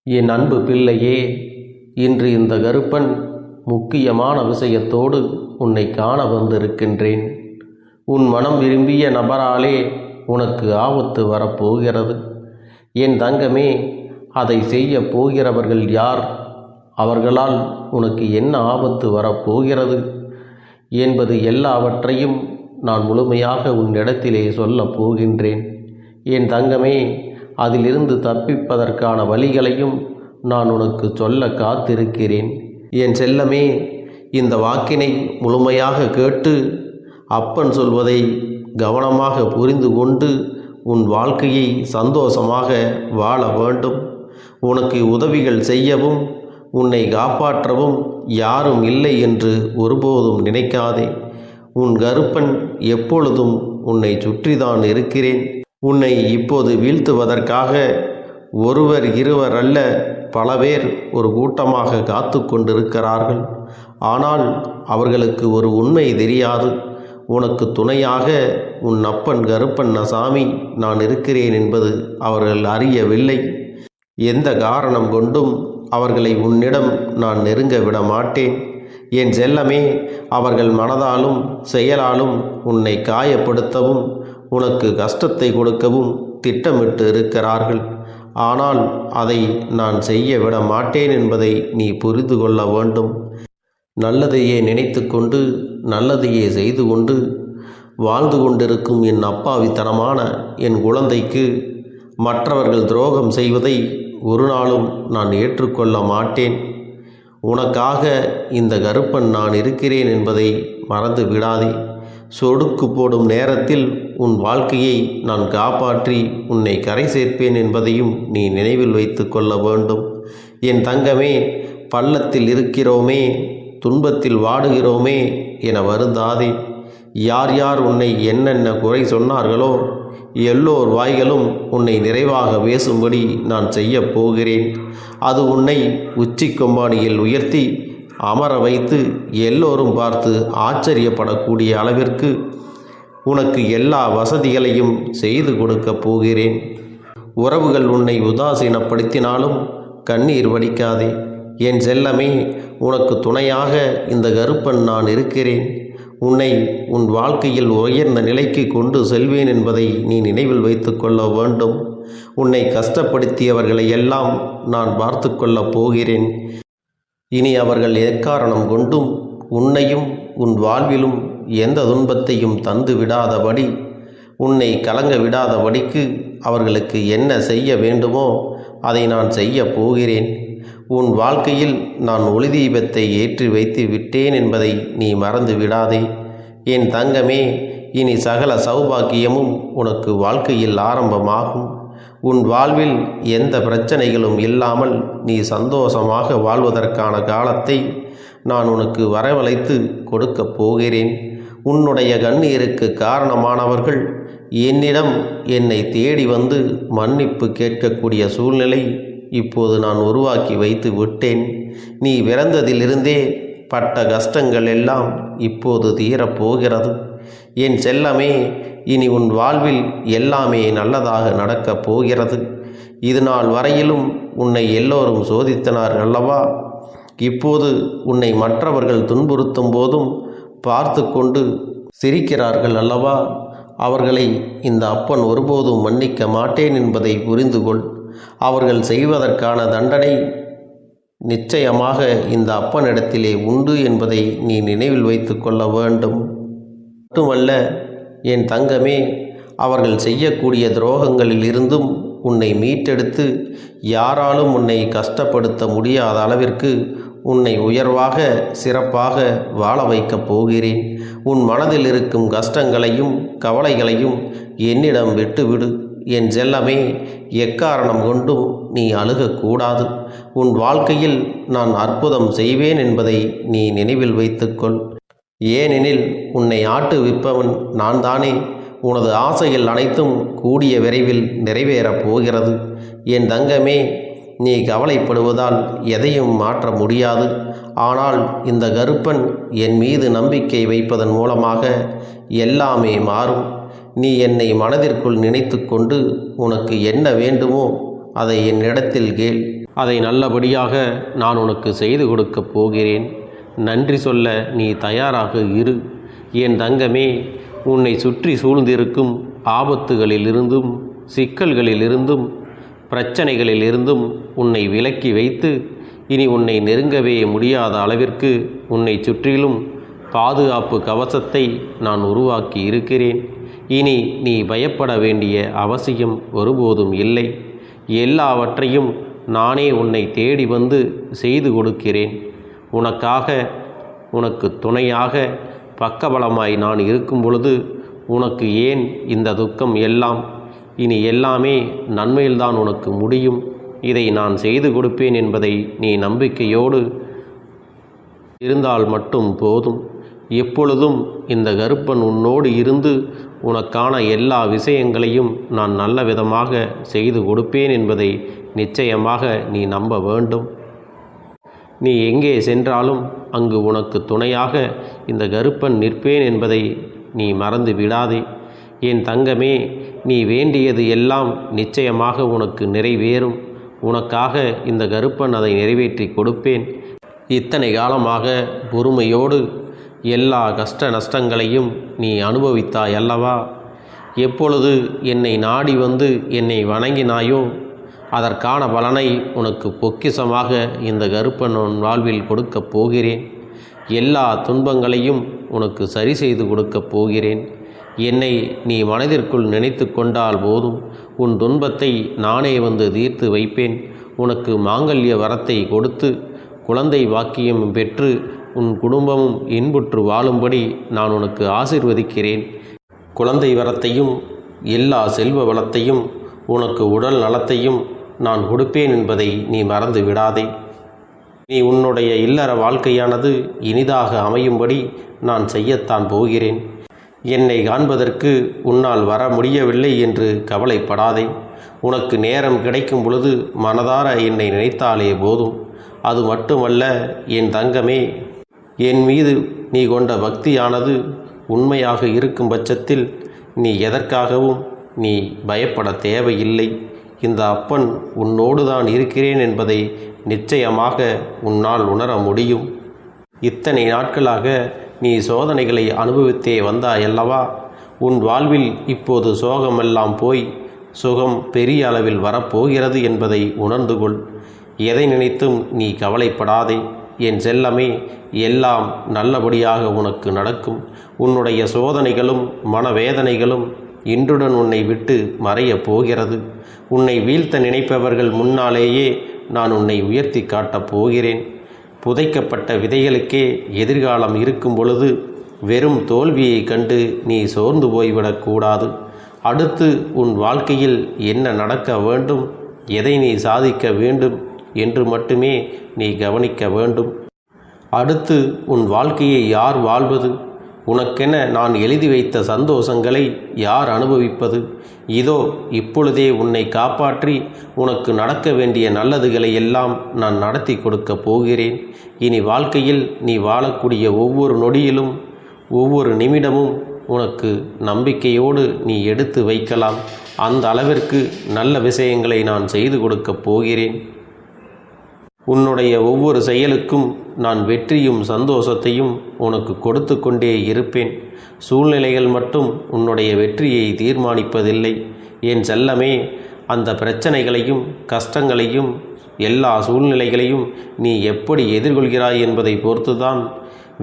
என் அன்பு பிள்ளையே, இன்று இந்த கருப்பன் முக்கியமான விஷயத்தோடு உன்னை காண வந்திருக்கின்றேன். உன் மனம் விரும்பிய நபராலே உனக்கு ஆபத்து வரப்போகிறது. என் தங்கமே, அதை செய்ய போகிறவர்கள் யார்? அவர்களால் உனக்கு என்ன ஆபத்து வரப்போகிறது என்பது எல்லாவற்றையும் நான் முழுமையாக உன்னிடத்திலே சொல்லப் போகின்றேன். என் தங்கமே, அதிலிருந்து தப்பிப்பதற்கான வழிகளையும் நான் உனக்கு சொல்ல காத்திருக்கிறேன். என் செல்லமே, இந்த வாக்கினை முழுமையாக கேட்டு அப்பன் சொல்வதை கவனமாக புரிந்து கொண்டு உன் வாழ்க்கையை சந்தோஷமாக வாழ வேண்டும். உனக்கு உதவிகள் செய்யவும் உன்னை காப்பாற்றவும் யாரும் இல்லை என்று ஒருபோதும் நினைக்காதே. உன் கருப்பன் எப்பொழுதும் உன்னை சுற்றிதான் இருக்கிறேன். உன்னை இப்போது வீழ்த்துவதற்காக ஒருவர் இருவர் அல்ல, பல பேர் ஒரு கூட்டமாக காத்து கொண்டிருக்கிறார்கள். ஆனால் அவர்களுக்கு ஒரு உண்மை தெரியாது. உனக்கு துணையாக உன் அப்பன் கருப்பண்ணசாமி நான் இருக்கிறேன் என்பது அவர்கள் அறியவில்லை. எந்த காரணம் கொண்டும் அவர்களை உன்னிடம் நான் நெருங்க விட மாட்டேன். என் செல்லமே, அவர்கள் மனதாலும் செயலாலும் உன்னை காயப்படுத்தவும் உனக்கு கஷ்டத்தை கொடுக்கவும் திட்டமிட்டு இருக்கிறார்கள். ஆனால் அதை நான் செய்ய விட மாட்டேன் என்பதை நீ புரிந்து கொள்ள வேண்டும். நல்லதையே நினைத்து கொண்டு நல்லதையே செய்து கொண்டு வாழ்ந்து கொண்டிருக்கும் என் அப்பாவித்தனமான என் குழந்தைக்கு மற்றவர்கள் துரோகம் செய்வதை ஒரு நாளும் நான் ஏற்றுக்கொள்ள மாட்டேன். உனக்காக இந்த கருப்பன் நான் இருக்கிறேன் என்பதை மறந்து விடாதே. சொடுக்கு போடும் நேரத்தில் உன் வாழ்க்கையை நான் காப்பாற்றி உன்னை கரை சேர்ப்பேன் என்பதையும் நீ நினைவில் வைத்து கொள்ள வேண்டும். என் தங்கமே, பள்ளத்தில் இருக்கிறோமே, துன்பத்தில் வாடுகிறோமே என வருந்தாதே. யார் யார் உன்னை என்னென்ன குறை சொன்னார்களோ எல்லோர் வாய்களும் உன்னை நிறைவாக பேசும்படி நான் செய்ய போகிறேன். அது உன்னை உச்சி கொம்பானியில் உயர்த்தி அமர வைத்து எல்லோரும் பார்த்து ஆச்சரியப்படக்கூடிய அளவிற்கு உனக்கு எல்லா வசதிகளையும் செய்து கொடுக்கப் போகிறேன். உறவுகள் உன்னை உதாசீனப்படுத்தினாலும் கண்ணீர் வடிக்காதே. என் செல்லமே, உனக்கு துணையாக இந்த கருப்பன் நான் இருக்கிறேன். உன்னை உன் வாழ்க்கையில் உயர்ந்த நிலைக்கு கொண்டு செல்வேன் என்பதை நீ நினைவில் வைத்து கொள்ள வேண்டும். உன்னை கஷ்டப்படுத்தியவர்களை எல்லாம் நான் பார்த்து கொள்ளப் போகிறேன். இனி அவர்கள் எக்காரணம் கொண்டும் உன்னையும் உன் வாழ்விலும் எந்த துன்பத்தையும் தந்து விடாதபடி, உன்னை கலங்க விடாதபடிக்கு அவர்களுக்கு என்ன செய்ய வேண்டுமோ அதை நான் செய்ய போகிறேன். உன் வாழ்க்கையில் நான் ஒளி தீபத்தை ஏற்றி வைத்து விட்டேன் என்பதை நீ மறந்து விடாதே. என் தங்கமே, இனி சகல சௌபாக்கியமும் உனக்கு வாழ்க்கையில் ஆரம்பமாகும். உன் வாழ்வில் எந்த பிரச்சனைகளும் இல்லாமல் நீ சந்தோஷமாக வாழ்வதற்கான காலத்தை நான் உனக்கு வரவழைத்து கொடுக்கப் போகிறேன். உன்னுடைய கண்ணீருக்கு காரணமானவர்கள் என்னிடம் என்னை தேடி வந்து மன்னிப்பு கேட்கக்கூடிய சூழ்நிலை இப்போது நான் உருவாக்கி வைத்து விட்டேன். நீ பிறந்ததிலிருந்தே பட்ட கஷ்டங்கள் எல்லாம் இப்போது தீரப்போகிறது. என் செல்லமே, இனி உன் வாழ்வில் எல்லாமே நல்லதாக நடக்கப் போகிறது. இது நாள் வரையிலும் உன்னை எல்லோரும் சோதித்தனர் அல்லவா? இப்போது உன்னை மற்றவர்கள் துன்புறுத்தும் போதும் பார்த்து கொண்டு சிரிக்கிறார்கள் அல்லவா? அவர்களை இந்த அப்பன் ஒருபோதும் மன்னிக்க மாட்டேன் என்பதை புரிந்து கொள். அவர்கள் செய்வதற்கான தண்டனை நிச்சயமாக இந்த அப்பனிடத்திலே உண்டு என்பதை நீ நினைவில் வைத்து கொள்ள வேண்டும். மட்டுமல்ல என் தங்கமே, அவர்கள் செய்யக்கூடிய துரோகங்களில் இருந்தும் உன்னை மீட்டெடுத்து யாராலும் உன்னை கஷ்டப்படுத்த முடியாத அளவிற்கு உன்னை உயர்வாக சிறப்பாக வாழ வைக்கப் போகிறேன். உன் மனதில் இருக்கும் கஷ்டங்களையும் கவலைகளையும் என்னிடம் விட்டுவிடு. என் செல்லமே, எக்காரணம் கொண்டும் நீ அழுகக்கூடாது. உன் வாழ்க்கையில் நான் அற்புதம் செய்வேன் என்பதை நீ நினைவில் வைத்துக்கொள். ஏனெனில் உன்னை ஆட்டுவிப்பவன் நான் தானே. உனது ஆசைகள் அனைத்தும் கூடிய விரைவில் நிறைவேறப் போகிறது. என் தங்கமே, நீ கவலைப்படுவதால் எதையும் மாற்ற முடியாது. ஆனால் இந்த கருப்பன் என் மீது நம்பிக்கை வைப்பதன் மூலமாக எல்லாமே மாறும். நீ என்னை மனதிற்குள் நினைத்து கொண்டு உனக்கு என்ன வேண்டுமோ அதை என்னிடத்தில் கேள். அதை நல்லபடியாக நான் உனக்கு செய்து கொடுக்கப் போகிறேன். நன்றி சொல்ல நீ தயாராக இரு. என் தங்கமே, உன்னை சுற்றி சூழ்ந்திருக்கும் ஆபத்துகளிலிருந்தும் சிக்கல்களிலிருந்தும் பிரச்சனைகளிலிருந்தும் உன்னை விலக்கி வைத்து இனி உன்னை நெருங்கவே முடியாத அளவிற்கு உன்னை சுற்றிலும் பாதுகாப்பு கவசத்தை நான் உருவாக்கி இருக்கிறேன். இனி நீ பயப்பட வேண்டிய அவசியம் ஒருபோதும் இல்லை. எல்லாவற்றையும் நானே உன்னை தேடி வந்து செய்து கொடுக்கிறேன். உனக்காக, உனக்கு துணையாக, பக்கபலமாய் நான் இருக்கும் பொழுது உனக்கு ஏன் இந்த துக்கம் எல்லாம்? இனி எல்லாமே நன்மையில்தான் உனக்கு முடியும். இதை நான் செய்து கொடுப்பேன் என்பதை நீ நம்பிக்கையோடு இருந்தால் மட்டும் போதும். எப்பொழுதும் இந்த கருப்பன் உன்னோடு இருந்து உனக்கான எல்லா விஷயங்களையும் நான் நல்ல விதமாக செய்து கொடுப்பேன் என்பதை நிச்சயமாக நீ நம்ப வேண்டும். நீ எங்கே சென்றாலும் அங்கு உனக்கு துணையாக இந்த கருப்பன் நிற்பேன் என்பதை நீ மறந்து விடாதே. என் தங்கமே, நீ வேண்டியது எல்லாம் நிச்சயமாக உனக்கு நிறைவேறும். உனக்காக இந்த கருப்பன் அதை நிறைவேற்றி கொடுப்பேன். இத்தனை காலமாக பொறுமையோடு எல்லா கஷ்ட நஷ்டங்களையும் நீ அனுபவித்தாய் அல்லவா? எப்பொழுது என்னை நாடி வந்து என்னை வணங்கினாயோ அதற்கான பலனை உனக்கு பொக்கிஷமாக இந்த கருப்பன் உன் வாழ்வில் கொடுக்கப் போகிறேன். எல்லா துன்பங்களையும் உனக்கு சரி செய்து கொடுக்கப் போகிறேன். என்னை நீ மனதிற்குள் நினைத்து கொண்டால் போதும், உன் துன்பத்தை நானே வந்து தீர்த்து வைப்பேன். உனக்கு மாங்கல்ய வரத்தை கொடுத்து குழந்தை வாக்கியம் பெற்று உன் குடும்பமும் இன்புற்று வாழும்படி நான் உனக்கு ஆசீர்வதிக்கிறேன். குழந்தை வரத்தையும் எல்லா செல்வ வளத்தையும் உனக்கு உடல் நலத்தையும் நான் கொடுப்பேன் என்பதை நீ மறந்து விடாதே. நீ உன்னுடைய இல்லற வாழ்க்கையானது இனிதாக அமையும்படி நான் செய்யத்தான் போகிறேன். என்னை காண்பதற்கு உன்னால் வர முடியவில்லை என்று கவலைப்படாதே. உனக்கு நேரம் கிடைக்கும் பொழுது மனதார என்னை நினைத்தாலே போதும். அது மட்டுமல்ல என் தங்கமே, என் மீது நீ கொண்ட பக்தியானது உண்மையாக இருக்கும் பட்சத்தில் நீ எதற்காகவும் நீ பயப்பட தேவையில்லை. இந்த அப்பன் உன்னோடு தான் இருக்கிறேன் என்பதை நிச்சயமாக உன்னால் உணர முடியும். இத்தனை நாட்களாக நீ சோதனைகளை அனுபவித்தே வந்தாயல்லவா? உன் வாழ்வில் இப்போது சோகமெல்லாம் போய் சுகம் பெரிய அளவில் வரப்போகிறது என்பதை உணர்ந்து கொள். எதை நினைத்தும் நீ கவலைப்படாதே என் செல்லமே. எல்லாம் நல்லபடியாக உனக்கு நடக்கும். உன்னுடைய சோதனைகளும் மனவேதனைகளும் இன்றுடன் உன்னை விட்டு மறையப் போகிறது. உன்னை வீழ்த்த நினைப்பவர்கள் முன்னாலேயே நான் உன்னை உயர்த்தி காட்டப் போகிறேன். புதைக்கப்பட்ட விதைகளுக்கே எதிர்காலம் இருக்கும் பொழுது வெறும் தோல்வியை கண்டு நீ சோர்ந்து போய்விடக்கூடாது. அடுத்து உன் வாழ்க்கையில் என்ன நடக்க வேண்டும், எதை நீ சாதிக்க வேண்டும் என்று மட்டுமே நீ கவனிக்க வேண்டும். அடுத்து உன் வாழ்க்கையை யார் வாழ்வது? உனக்கென நான் எழுதி வைத்த சந்தோஷங்களை யார் அனுபவிப்பது? இதோ இப்பொழுதே உன்னை காப்பாற்றி உனக்கு நடக்க வேண்டிய நல்லதுகளை எல்லாம் நான் நடத்தி கொடுக்க போகிறேன். இனி வாழ்க்கையில் நீ வாழக்கூடிய ஒவ்வொரு நொடியிலும் ஒவ்வொரு நிமிடமும் உனக்கு நம்பிக்கையோடு நீ எடுத்து வைக்கலாம். அந்த அளவிற்கு நல்ல விஷயங்களை நான் செய்து கொடுக்கப் போகிறேன். உன்னுடைய ஒவ்வொரு செயலுக்கும் நான் வெற்றியும் சந்தோஷத்தையும் உனக்கு கொடுத்து கொண்டே இருப்பேன். சூழ்நிலைகள் மட்டும் உன்னுடைய வெற்றியை தீர்மானிப்பதில்லை என் செல்லமே. அந்த பிரச்சனைகளையும் கஷ்டங்களையும் எல்லா சூழ்நிலைகளையும் நீ எப்படி எதிர்கொள்கிறாய் என்பதை பொறுத்துதான்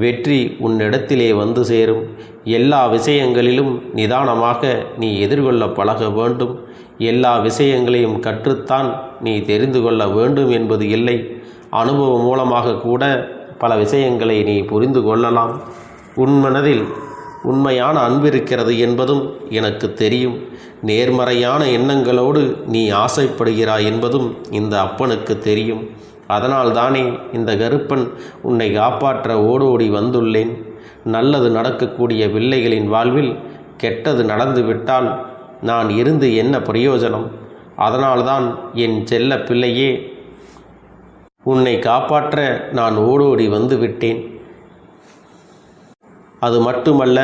வெற்றி உன்னிடத்திலே வந்து சேரும். எல்லா விஷயங்களிலும் நிதானமாக நீ எதிர்கொள்ள பழக வேண்டும். எல்லா விஷயங்களையும் கற்றுத்தான் நீ தெரிந்து கொள்ள வேண்டும் என்பது இல்லை. அனுபவம் மூலமாக கூட பல விஷயங்களை நீ புரிந்து கொள்ளலாம். உன் மனதில் உண்மையான அன்பு இருக்கிறது என்பதும் எனக்கு தெரியும். நேர்மறையான எண்ணங்களோடு நீ ஆசைப்படுகிறாய் என்பதும் இந்த அப்பனுக்கு தெரியும். அதனால் தானே இந்த கருப்பன் உன்னை காப்பாற்ற ஓடோடி வந்துள்ளேன். நல்லது நடக்கக்கூடிய பிள்ளைகளின் வாழ்வில் கெட்டது நடந்துவிட்டால் நான் இருந்து என்ன பிரயோஜனம்? அதனால்தான் என் செல்ல பிள்ளையே, உன்னை காப்பாற்ற நான் ஓடோடி வந்து விட்டேன். அது மட்டுமல்ல,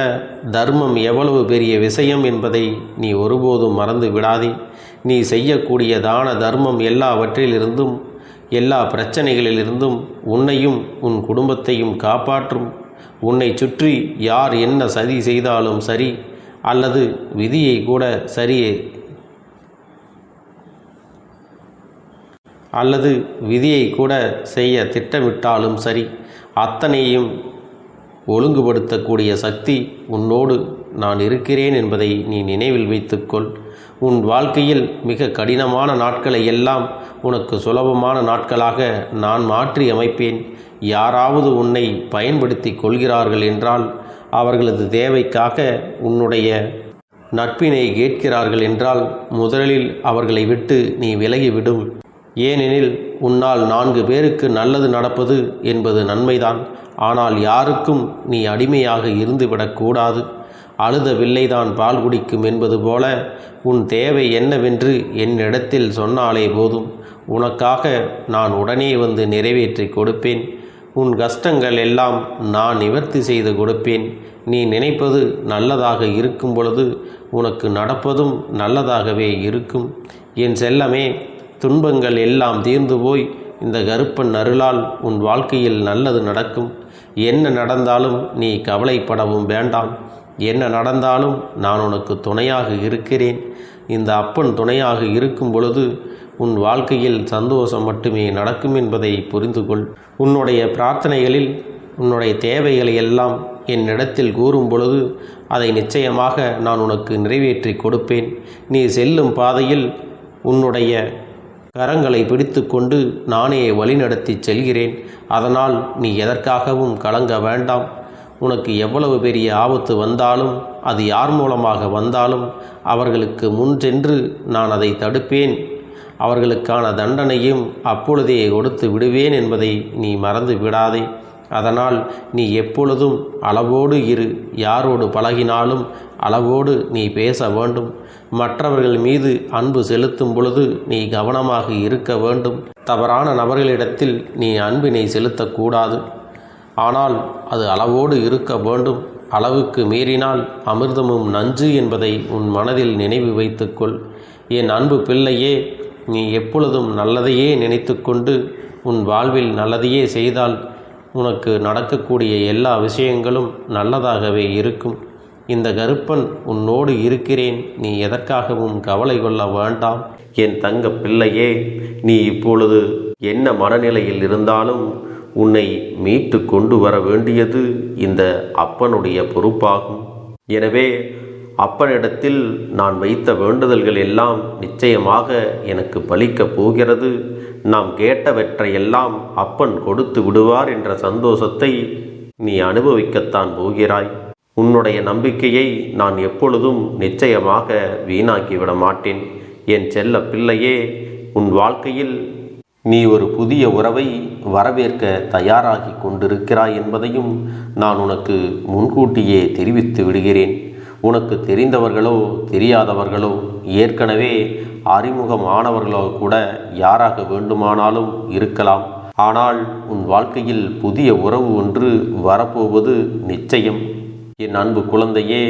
தர்மம் எவ்வளவு பெரிய விஷயம் என்பதை நீ ஒருபோதும் மறந்து விடாதே. நீ செய்யக்கூடிய தான தர்மம் எல்லாவற்றிலிருந்தும் எல்லா பிரச்சனைகளிலிருந்தும் உன்னையும் உன் குடும்பத்தையும் காப்பாற்றும். உன்னை சுற்றி யார் என்ன சதி செய்தாலும் சரி, அல்லது விதியை கூட செய்ய திட்டமிட்டாலும் சரி, அத்தனையும் ஒழுங்குபடுத்தக்கூடிய சக்தி உன்னோடு நான் இருக்கிறேன் என்பதை நீ நினைவில் வைத்துக்கொள். உன் வாழ்க்கையில் மிக கடினமான நாட்களை எல்லாம் உனக்கு சுலபமான நாட்களாக நான் மாற்றி அமைப்பேன். யாராவது உன்னை பயன்படுத்தி கொள்கிறார்கள் என்றால், அவர்களது தேவைக்காக உன்னுடைய நட்பினை கேட்கிறார்கள் என்றால், முதலில் அவர்களை விட்டு நீ விலகிவிடும். ஏனெனில் உன்னால் 4 பேருக்கு நல்லது நடப்பது என்பது நன்மைதான். ஆனால் யாருக்கும் நீ அடிமையாக இருந்துவிடக்கூடாது. அழுத வில்லைதான் பால் குடிக்கும் என்பது போல உன் தேவை என்னவென்று என்னிடத்தில் சொன்னாலே போதும். உனக்காக நான் உடனே வந்து நிறைவேற்றி கொடுப்பேன். உன் கஷ்டங்கள் எல்லாம் நான் நிவர்த்தி செய்து கொடுப்பேன். நீ நினைப்பது நல்லதாக இருக்கும் பொழுது உனக்கு நடப்பதும் நல்லதாகவே இருக்கும். என் செல்லமே, துன்பங்கள் எல்லாம் தீர்ந்து போய் இந்த கருப்பன் அருளால் உன் வாழ்க்கையில் நல்லது நடக்கும். என்ன நடந்தாலும் நீ கவலைப்படவும் வேண்டாம். என்ன நடந்தாலும் நான் உனக்கு துணையாக இருக்கிறேன். இந்த அப்பன் துணையாக இருக்கும் பொழுது உன் வாழ்க்கையில் சந்தோஷம் மட்டுமே நடக்கும் என்பதை புரிந்து கொள். உன்னுடைய பிரார்த்தனைகளில் உன்னுடைய தேவைகளை எல்லாம் என்னிடத்தில் கூறும் பொழுது அதை நிச்சயமாக நான் உனக்கு நிறைவேற்றி கொடுப்பேன். நீ செல்லும் பாதையில் உன்னுடைய கரங்களை பிடித்து கொண்டு நானே வழிநடத்தி செல்கிறேன். அதனால் நீ எதற்காகவும் கலங்க வேண்டாம். உனக்கு எவ்வளவு பெரிய ஆபத்து வந்தாலும், அது யார் மூலமாக வந்தாலும், அவர்களுக்கு முன் சென்று நான் அதை தடுப்பேன். அவர்களுக்கான தண்டனையும் அப்பொழுதே கொடுத்து விடுவேன் என்பதை நீ மறந்து விடாதே. அதனால் நீ எப்பொழுதும் அளவோடு இரு. யாரோடு பழகினாலும் அளவோடு நீ பேச வேண்டும். மற்றவர்கள் மீது அன்பு செலுத்தும் பொழுது நீ கவனமாக இருக்க வேண்டும். தவறான நபர்களிடத்தில் நீ அன்பினை செலுத்தக்கூடாது. ஆனால் அது அளவோடு இருக்க வேண்டும். அளவுக்கு மீறினால் அமிர்தமும் நஞ்சு என்பதை உன் மனதில் நினைவு வைத்துக்கொள். என் அன்பு பிள்ளையே, நீ எப்பொழுதும் நல்லதையே நினைத்து கொண்டு உன் வாழ்வில் நல்லதையே செய்தால் உனக்கு நடக்கக்கூடிய எல்லா விஷயங்களும் நல்லதாகவே இருக்கும். இந்த கருப்பன் உன்னோடு இருக்கிறேன். நீ எதற்காகவும் கவலை கொள்ள வேண்டாம். என் தங்க பிள்ளையே, நீ இப்பொழுது என்ன மனநிலையில் இருந்தாலும் உன்னை மீட்டு கொண்டு வர வேண்டியது இந்த அப்பனுடைய பொறுப்பாகும். எனவே அப்பனிடத்தில் நான் வைத்த வேண்டுதல்கள் எல்லாம் நிச்சயமாக எனக்கு பலிக்கப் போகிறது. நாம் கேட்டவற்றையெல்லாம் அப்பன் கொடுத்து விடுவார் என்ற சந்தோஷத்தை நீ அனுபவிக்கத்தான் போகிறாய். உன்னுடைய நம்பிக்கையை நான் எப்பொழுதும் நிச்சயமாக வீணாக்கிவிட மாட்டேன். என் செல்ல பிள்ளையே, உன் வாழ்க்கையில் நீ ஒரு புதிய உறவை வரவேற்க தயாராகி கொண்டிருக்கிறாய் என்பதையும் நான் உனக்கு முன்கூட்டியே தெரிவித்து விடுகிறேன். உனக்கு தெரிந்தவர்களோ தெரியாதவர்களோ, ஏற்கனவே அறிமுகமானவர்களோ கூட யாராக வேண்டுமானாலும் இருக்கலாம். ஆனால் உன் வாழ்க்கையில் புதிய உறவு ஒன்று வரப்போவது நிச்சயம். என் அன்பு குழந்தையே,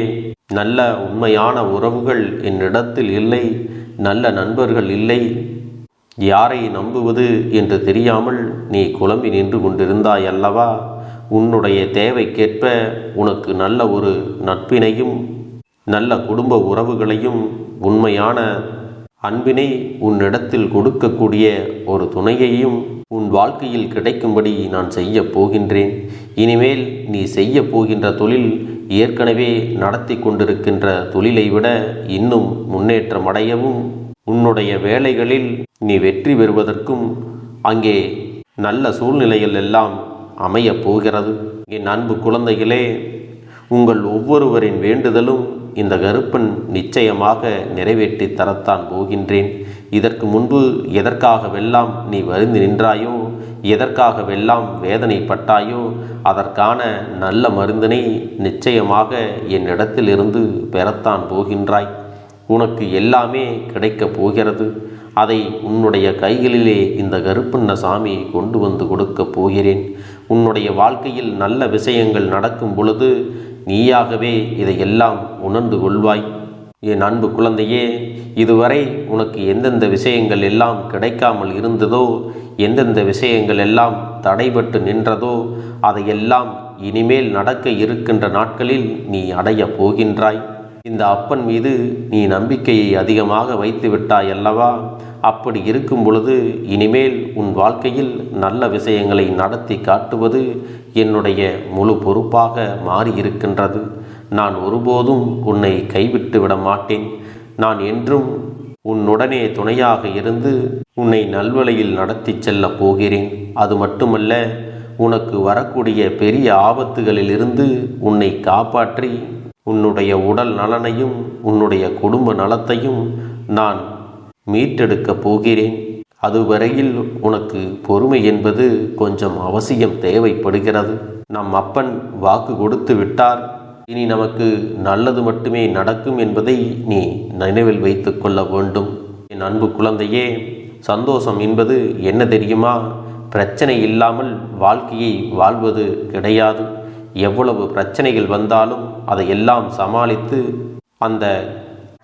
நல்ல உண்மையான உறவுகள் என்னிடத்தில் இல்லை. நல்ல நண்பர்கள் இல்லை. யாரை நம்புவது என்று தெரியாமல் நீ குழம்பி நின்று கொண்டிருந்தாய் அல்லவா? உன்னுடைய தேவைக்கேற்ப உனக்கு நல்ல ஒரு நட்பினையும் நல்ல குடும்ப உறவுகளையும் உண்மையான அன்பினை உன்னிடத்தில் கொடுக்கக்கூடிய ஒரு துணையையும் உன் வாழ்க்கையில் கிடைக்கும்படி நான் செய்ய போகின்றேன். இனிமேல் நீ செய்ய போகின்ற தொழில் ஏற்கனவே நடத்தி கொண்டிருக்கின்ற தொழிலை விட இன்னும் முன்னேற்றமடையவும், உன்னுடைய வேலைகளில் நீ வெற்றி பெறுவதற்கும் அங்கே நல்ல சூழ்நிலைகள் எல்லாம் அமையப் போகிறது. என் அன்பு குழந்தைகளே, உங்கள் ஒவ்வொருவரின் வேண்டுதலும் இந்த கருப்பன் நிச்சயமாக நிறைவேற்றி தரத்தான் போகின்றேன். இதற்கு முன்பு எதற்காகவெல்லாம் நீ வருந்தி நின்றாயோ, எதற்காகவெல்லாம் வேதனைப்பட்டாயோ, அதற்கான நல்ல மருந்தினை நிச்சயமாக என்னிடத்திலிருந்து பெறத்தான் போகின்றாய். உனக்கு எல்லாமே கிடைக்கப் போகிறது. அதை உன்னுடைய கைகளிலே இந்த கருப்பண்ண சாமி கொண்டு வந்து கொடுக்கப் போகிறேன். உன்னுடைய வாழ்க்கையில் நல்ல விஷயங்கள் நடக்கும் பொழுது நீயாகவே இதையெல்லாம் உணர்ந்து கொள்வாய். என் அன்பு குழந்தையே, இதுவரை உனக்கு எந்தெந்த விஷயங்கள் எல்லாம் கிடைக்காமல் இருந்ததோ, எந்தெந்த விஷயங்கள் எல்லாம் தடைபட்டு நின்றதோ, அதையெல்லாம் இனிமேல் நடக்க இருக்கின்ற நாட்களில் நீ அடையப் போகின்றாய். இந்த அப்பன் மீது நீ நம்பிக்கையை அதிகமாக வைத்து விட்டாய் அல்லவா? அப்படி இருக்கும் பொழுது இனிமேல் உன் வாழ்க்கையில் நல்ல விஷயங்களை நடத்தி காட்டுவது என்னுடைய முழு பொறுப்பாக மாறியிருக்கின்றது. நான் ஒருபோதும் உன்னை கைவிட்டு விட மாட்டேன். நான் என்றும் உன்னுடனே துணையாக இருந்து உன்னை நல்வழியில் நடத்தி செல்லப் போகிறேன். அது மட்டுமல்ல, உனக்கு வரக்கூடிய பெரிய ஆபத்துகளிலிருந்து உன்னை காப்பாற்றி உன்னுடைய உடல் நலனையும் உன்னுடைய குடும்ப நலத்தையும் நான் மீட்டெடுக்கப் போகிறேன். அதுவரையில் உனக்கு பொறுமை என்பது கொஞ்சம் அவசியம் தேவைப்படுகிறது. நம் அப்பன் வாக்கு கொடுத்து விட்டார். இனி நமக்கு நல்லது மட்டுமே நடக்கும் என்பதை நீ நினைவில் வைத்து கொள்ள வேண்டும். என் அன்பு குழந்தையே, சந்தோஷம் என்பது என்ன தெரியுமா? பிரச்சனை இல்லாமல் வாழ்க்கையை வாழ்வது கிடையாது. எவ்வளவு பிரச்சனைகள் வந்தாலும் அதையெல்லாம் சமாளித்து அந்த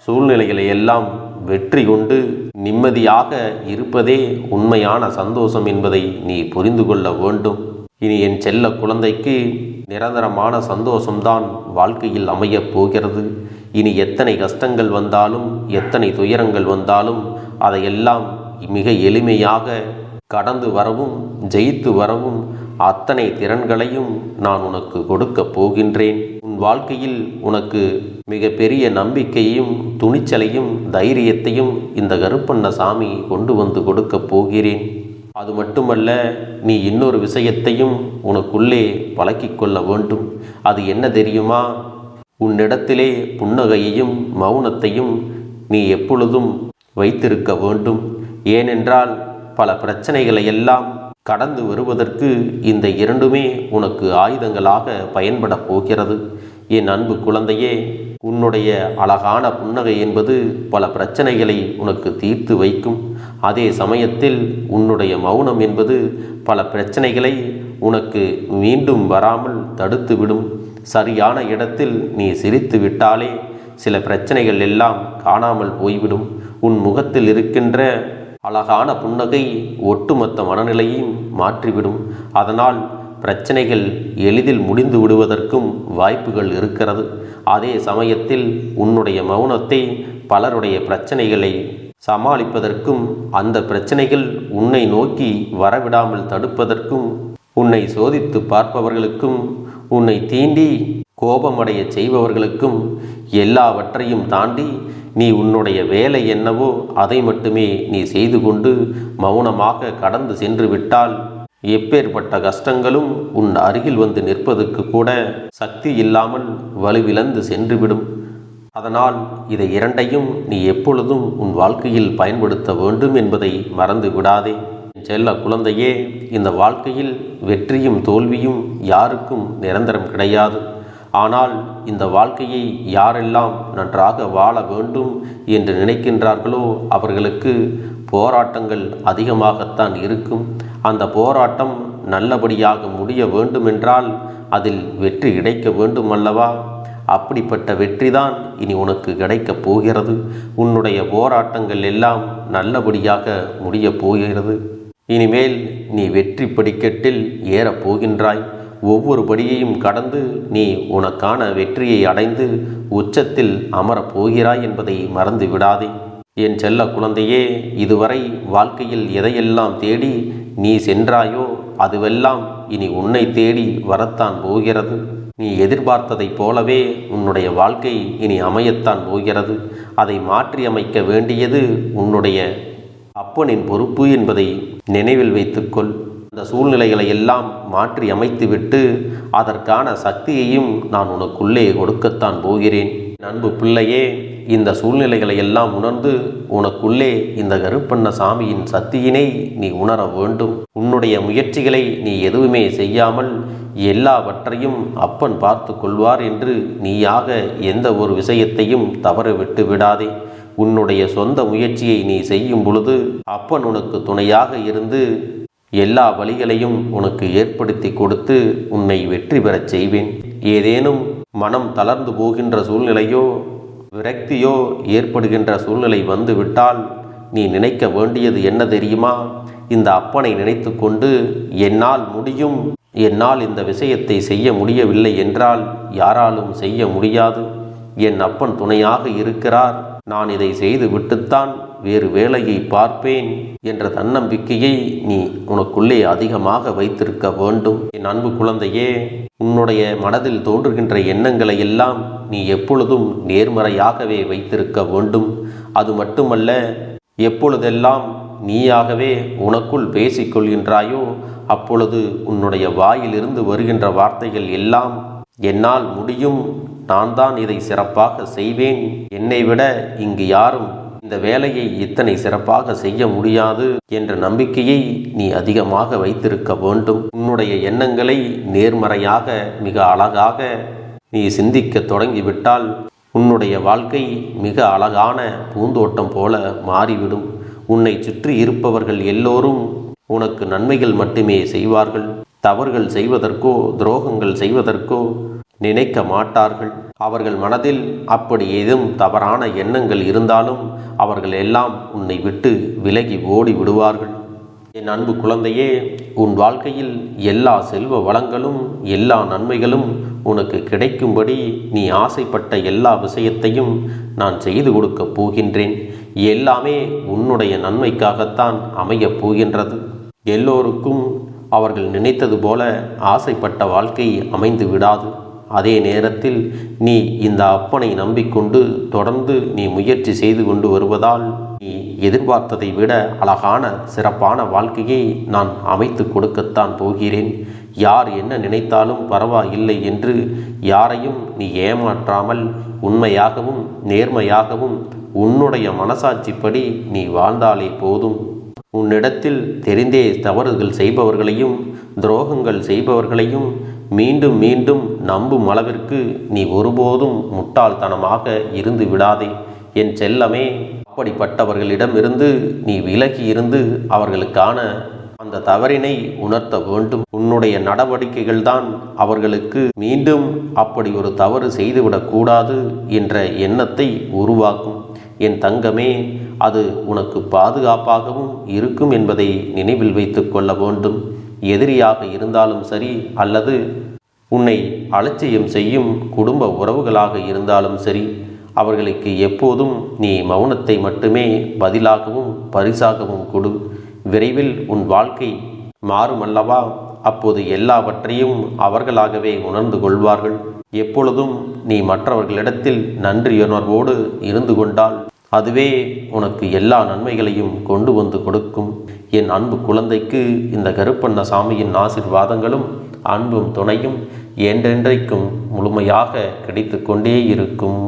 சூழ்நிலைகளை எல்லாம் வெற்றி கொண்டு நிம்மதியாக இருப்பதே உண்மையான சந்தோஷம் என்பதை நீ புரிந்து கொள்ள வேண்டும். இனி என் செல்ல குழந்தைக்கு நிரந்தரமான சந்தோஷம்தான் வாழ்க்கையில் அமையப் போகிறது. இனி எத்தனை கஷ்டங்கள் வந்தாலும், எத்தனை துயரங்கள் வந்தாலும் அதையெல்லாம் மிக எளிமையாக கடந்து வரவும் ஜெயித்து வரவும் அத்தனை திறன்களையும் நான் உனக்கு கொடுக்கப் போகின்றேன். உன் வாழ்க்கையில் உனக்கு மிக பெரிய நம்பிக்கையையும் துணிச்சலையும் தைரியத்தையும் இந்த கருப்பண்ணசாமி கொண்டு வந்து கொடுக்கப் போகிறேன். அது மட்டுமல்ல, நீ இன்னொரு விஷயத்தையும் உனக்குள்ளே பழக்கிக் கொள்ள வேண்டும். அது என்ன தெரியுமா? உன்னிடத்திலே புன்னகையையும் மௌனத்தையும் நீ எப்பொழுதும் வைத்திருக்க வேண்டும். ஏனென்றால் பல பிரச்சனைகளை எல்லாம் கடந்து வருவதற்கு இந்த இரண்டுமே உனக்கு ஆயுதங்களாக பயன்பட போகிறது. என் அன்பு குழந்தையே, உன்னுடைய அழகான புன்னகை என்பது பல பிரச்சனைகளை உனக்கு தீர்த்து வைக்கும். அதே சமயத்தில் உன்னுடைய மௌனம் என்பது பல பிரச்சனைகளை உனக்கு மீண்டும் வராமல் தடுத்துவிடும். சரியான இடத்தில் நீ சிரித்து விட்டாலே சில பிரச்சனைகள் எல்லாம் காணாமல் போய்விடும். உன் முகத்தில் இருக்கின்ற அழகான புன்னகை ஒட்டுமொத்த மனநிலையையும் மாற்றிவிடும். அதனால் பிரச்சனைகள் எளிதில் முடிந்து விடுவதற்கும் வாய்ப்புகள் இருக்கிறது. அதே சமயத்தில் உன்னுடைய மௌனத்தை பலருடைய பிரச்சனைகளை சமாளிப்பதற்கும், அந்த பிரச்சனைகள் உன்னை நோக்கி வரவிடாமல் தடுப்பதற்கும், உன்னை சோதித்து பார்ப்பவர்களுக்கும், உன்னை தீண்டி கோபமடைய செய்பவர்களுக்கும் எல்லாவற்றையும் தாண்டி நீ உன்னுடைய வேலை என்னவோ அதை மட்டுமே நீ செய்து கொண்டு மௌனமாக கடந்து சென்று விட்டால் எப்பேற்பட்ட கஷ்டங்களும் உன் அருகில் வந்து நிற்பதற்கு கூட சக்தி இல்லாமல் வலுவிழந்து சென்றுவிடும். அதனால் இதை இரண்டையும் நீ எப்பொழுதும் உன் வாழ்க்கையில் பயன்படுத்த வேண்டும் என்பதை மறந்து விடாதே. செல்ல குழந்தையே, இந்த வாழ்க்கையில் வெற்றியும் தோல்வியும் யாருக்கும் நிரந்தரம் கிடையாது. ஆனால் இந்த வாழ்க்கையை யாரெல்லாம் நன்றாக வாழ வேண்டும் என்று நினைக்கின்றார்களோ அவர்களுக்கு போராட்டங்கள் அதிகமாகத்தான் இருக்கும். அந்த போராட்டம் நல்லபடியாக முடிய வேண்டுமென்றால் அதில் வெற்றி கிடைக்க வேண்டும் அல்லவா? அப்படிப்பட்ட வெற்றிதான் இனி உனக்கு கிடைக்கப் போகிறது. உன்னுடைய போராட்டங்கள் எல்லாம் நல்லபடியாக முடியப் போகிறது. இனிமேல் நீ வெற்றி படிக்கட்டில் ஏறப் போகின்றாய். ஒவ்வொரு படியையும் கடந்து நீ உனக்கான வெற்றியை அடைந்து உச்சத்தில் அமரப் போகிறாய் என்பதை மறந்து விடாதே. என் செல்ல குழந்தையே, இதுவரை வாழ்க்கையில் எதையெல்லாம் தேடி நீ சென்றாயோ அதுவெல்லாம் இனி உன்னை தேடி வரத்தான் போகிறது. நீ எதிர்பார்த்ததைப் போலவே உன்னுடைய வாழ்க்கை இனி அமையத்தான் போகிறது. அதை மாற்றி அமைக்க வேண்டியது உன்னுடைய அப்பனின் பொறுப்பு என்பதை நினைவில் வைத்துக்கொள். அந்த சூழ்நிலைகளை எல்லாம் மாற்றி அமைத்துவிட்டு அதற்கான சக்தியையும் நான் உனக்குள்ளே கொடுக்கத்தான் போகிறேன். அன்பு பிள்ளையே, இந்த சூழ்நிலைகளை எல்லாம் உணர்ந்து உனக்குள்ளே இந்த கருப்பண்ணசாமியின் சக்தியினை நீ உணர வேண்டும். உன்னுடைய முயற்சிகளை நீ எதுவுமே செய்யாமல் எல்லாவற்றையும் அப்பன் பார்த்து கொள்வார் என்று நீயாக எந்த ஒரு விஷயத்தையும் தவற விட்டு விடாதே. உன்னுடைய சொந்த முயற்சியை நீ செய்யும் பொழுது அப்பன் உனக்கு துணையாக இருந்து எல்லா வழிகளையும் உனக்கு ஏற்படுத்தி கொடுத்து உன்னை வெற்றி பெறச் செய்வேன். ஏதேனும் மனம் தளர்ந்து போகின்ற சூழ்நிலையோ விரக்தியோ ஏற்படுகின்ற சூழ்நிலை வந்துவிட்டால் நீ நினைக்க வேண்டியது என்ன தெரியுமா? இந்த அப்பனை நினைத்து கொண்டு என்னால் முடியும், என்னால் இந்த விஷயத்தை செய்ய முடியவில்லை என்றால் யாராலும் செய்ய முடியாது, என் அப்பன் துணையாக இருக்கிறார், நான் இதை செய்து விட்டுத்தான் வேறு வேலையை பார்ப்பேன் என்ற தன்னம்பிக்கையை நீ உனக்குள்ளே அதிகமாக வைத்திருக்க வேண்டும். என் அன்பு குழந்தையே, உன்னுடைய மனதில் தோன்றுகின்ற எண்ணங்களை எல்லாம் நீ எப்பொழுதும் நேர்மறையாகவே வைத்திருக்க வேண்டும். அது மட்டுமல்ல, எப்பொழுதெல்லாம் நீயாகவே உனக்குள் பேசிக்கொள்கின்றாயோ அப்பொழுது உன்னுடைய வாயிலிருந்து வருகின்ற வார்த்தைகள் எல்லாம் என்னால் முடியும், நான் தான் இதை சிறப்பாக செய்வேன், என்னை விட இங்கு யாரும் இந்த வேலையை இத்தனை சிறப்பாக செய்ய முடியாது என்ற நம்பிக்கையை நீ அதிகமாக வைத்திருக்க வேண்டும். உன்னுடைய எண்ணங்களை நேர்மறையாக மிக அழகாக நீ சிந்திக்க தொடங்கிவிட்டால் உன்னுடைய வாழ்க்கை மிக அழகான பூந்தோட்டம் போல மாறிவிடும். உன்னை சுற்றி இருப்பவர்கள் எல்லோரும் உனக்கு நன்மைகள் மட்டுமே செய்வார்கள். தவறுகள் செய்வதற்கோ துரோகங்கள் செய்வதற்கோ நினைக்க மாட்டார்கள். அவர்கள் மனதில் அப்படி ஏதும் தவறான எண்ணங்கள் இருந்தாலும் அவர்கள் எல்லாம் உன்னை விட்டு விலகி ஓடி விடுவார்கள். என் அன்பு குழந்தையே, உன் வாழ்க்கையில் எல்லா செல்வ வளங்களும் எல்லா நன்மைகளும் உனக்கு கிடைக்கும்படி நீ ஆசைப்பட்ட எல்லா விஷயத்தையும் நான் செய்து கொடுக்கப் போகின்றேன். எல்லாமே உன்னுடைய நன்மைக்காகத்தான் அமையப் போகின்றது. எல்லோருக்கும் அவர்கள் நினைத்தது போல ஆசைப்பட்ட வாழ்க்கை அமைந்து விடாது. அதே நேரத்தில் நீ இந்த அப்பனை நம்பிக்கொண்டு தொடர்ந்து நீ முயற்சி செய்து கொண்டு வருவதால் நீ எதிர்பார்த்ததை விட அழகான சிறப்பான வாழ்க்கையை நான் அமைத்து கொடுக்கத்தான் போகிறேன். யார் என்ன நினைத்தாலும் பரவாயில்லை என்று யாரையும் நீ ஏமாற்றாமல் உண்மையாகவும் நேர்மையாகவும் உன்னுடைய மனசாட்சிப்படி நீ வாழ்ந்தாலே போதும். உன்னிடத்தில் தெரிந்தே தவறுகள் செய்பவர்களையும் துரோகங்கள் செய்பவர்களையும் மீண்டும் மீண்டும் நம்பும் அளவிற்கு நீ ஒருபோதும் முட்டாள்தனமாக இருந்து விடாதே என் செல்லமே. அப்படிப்பட்டவர்களிடமிருந்து நீ விலகி இருந்து அவர்களுக்கான அந்த தவறினை உணர்த்த வேண்டும். உன்னுடைய நடவடிக்கைகள் தான் அவர்களுக்கு மீண்டும் அப்படி ஒரு தவறு செய்துவிடக்கூடாது என்ற எண்ணத்தை உருவாக்கும். என் தங்கமே, அது உனக்கு பாதுகாப்பாகவும் இருக்கும் என்பதை நினைவில் வைத்து கொள்ள வேண்டும். எதிரியாக இருந்தாலும் சரி அல்லது உன்னை அலட்சியம் செய்யும் குடும்ப உறவுகளாக இருந்தாலும் சரி, அவர்களுக்கு எப்போதும் நீ மௌனத்தை மட்டுமே பதிலாகவும் பரிசாகவும் கொடு. விரைவில் உன் வாழ்க்கை மாறுமல்லவா? அப்போது எல்லாவற்றையும் அவர்களாகவே உணர்ந்து கொள்வார்கள். எப்பொழுதும் நீ மற்றவர்களிடத்தில் நன்றியுணர்வோடு இருந்து கொண்டால் அதுவே உனக்கு எல்லா நன்மைகளையும் கொண்டு வந்து கொடுக்கும். என் அன்பு குழந்தைக்கு இந்த கருப்பண்ணசாமியின் ஆசீர்வாதங்களும் அன்பும் துணையும் என்றென்றைக்கும் முழுமையாக கிடைத்து கொண்டே இருக்கும்.